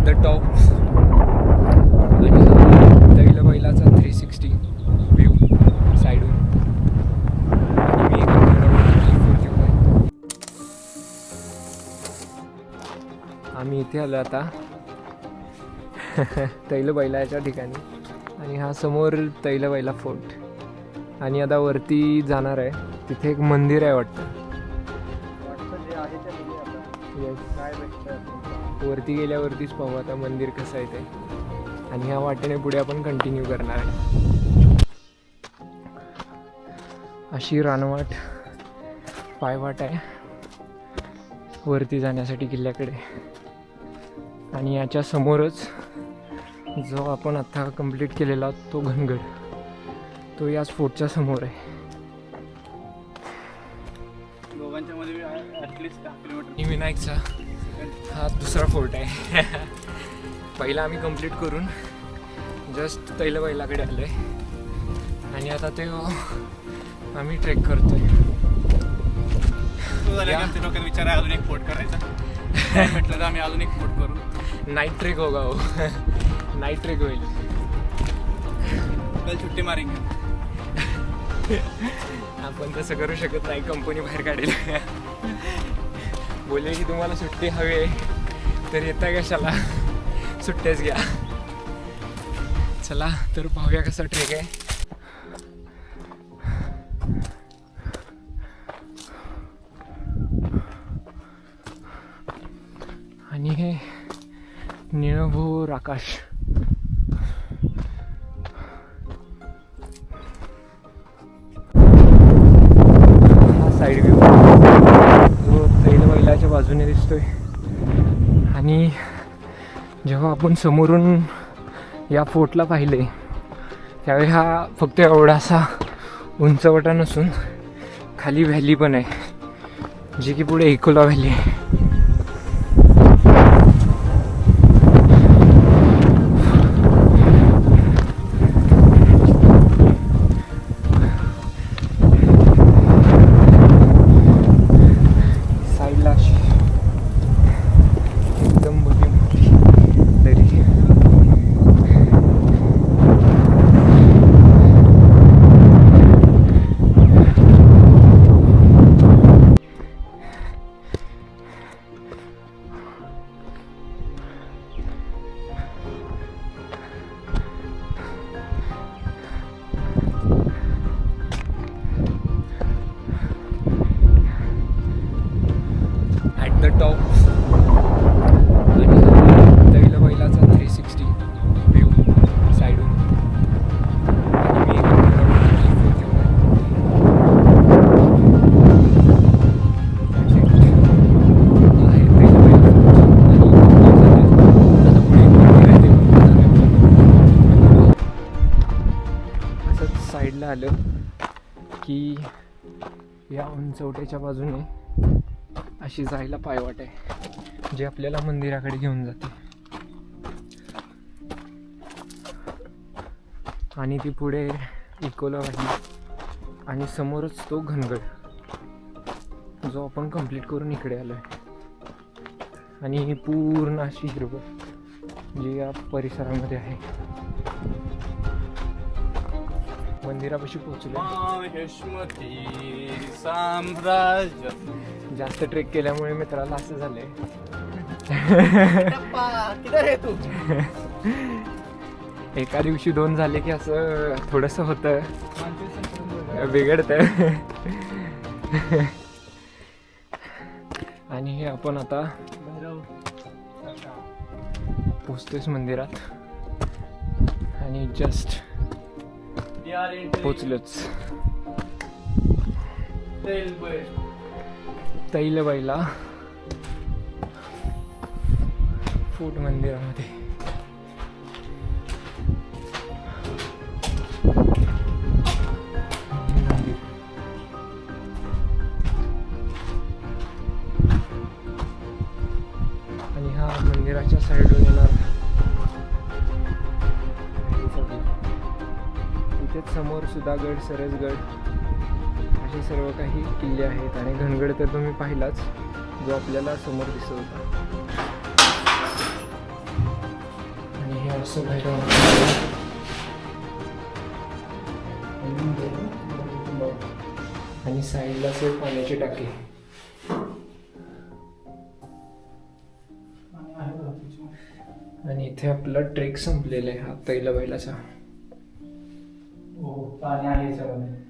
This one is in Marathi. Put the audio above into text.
द टॉप आणि दैल बैलाचा 360 व्ह्यू साईडून. आणि मी आम्ही इथे आलो आता दैल बैलाच्या ठिकाणी. आणि हा समोर दैल बैला फोर्ट. आणि आता वरती जाणार आहे. तिथे एक मंदिर आहे वाटतं. वरती गेल्यावरतीच पाहू आता मंदिर कसं आहे ते. आणि ह्या वाटेने पुढे आपण कंटिन्यू करणार आहे. अशी रानवाट पायवाट आहे वरती जाण्यासाठी किल्ल्याकडे. आणि याच्या समोरच जो आपण आता कंप्लीट केलेला तो घनगड, तो याच फोर्टच्या समोर आहे. दोघांच्या मध्ये ॲटलिस्ट 10 किलोमीटर. विनायकचा हा दुसरा फोर्ट आहे. पहिला आम्ही कंप्लीट करून जस्ट दैल बैलाकडे आलो आहे. आणि आता ते आम्ही ट्रेक करतोय. आमच्या डोक्यात विचार आहे अजून एक फोर्ट करायचा. म्हटलं तर आम्ही अजून एक फोर्ट करू. नाईट ट्रेक होगा हो. नाईट ट्रेक होईल. कल सुट्टी मारेंगे. आपण तसं करू शकत नाही. कंपनी बाहेर काढेल. बोलले की तुम्हाला सुट्टी हवी आहे तर येता कशाला, सुट्ट्याच घ्या. चला तर पाहूया कसा ट्रेक आहे. आणि हे निळभोर आकाश. हा साईड व्ह्यू जो दैल बैलाच्या बाजूने दिसतोय. आणि जेव्हा आपण समोरून या फोर्टला पाहिले त्यावेळी हा फक्त एवढासा उंचवटा नसून खाली व्हॅली पण आहे, जी की पुढे एकोला व्हॅली आहे. द टॉप आणि दैल बैलाचा 360 व्ह्यू साईडून. आणि असंच साईडला आलं की या उंचवट्याच्या बाजूने अशी जायला पायवाट आहे जी आपल्याला मंदिराकडे घेऊन जाते. आणि ती पुढे इकोला वाटली. आणि समोरच तो घनगड जो आपण कंप्लीट करून इकडे आलो आहे. आणि ही पूर्ण अशी हिरवळ जी या परिसरामध्ये आहे. मंदिरापाशी पोहोचलो. साम्राज्य. जास्त ट्रेक केल्यामुळे मित्राला असं झालंय. तू एका दिवशी 2 झाले की असं थोडंसं होतं, बिघडतं. आणि हे आपण आता पोचतोयच मंदिरात. आणि जस्ट पोचलोच दैल बैला फोर्ट मंदिरामध्ये. आणि हा मंदिराच्या साईडून येणार. इथेच समोर सुधागड, सरसगड असे सर्व काही किल्ले आहेत. आणि घनगड तर तुम्ही पाहिलाच, जो आपल्याला समोर दिसत होता. असं भैरव आणि साईडला ते पाण्याची टाकी. आणि इथे आपला ट्रेक संपलेला आहे हा तैलबैलाचा. हो पाणी आहे याच्यामध्ये.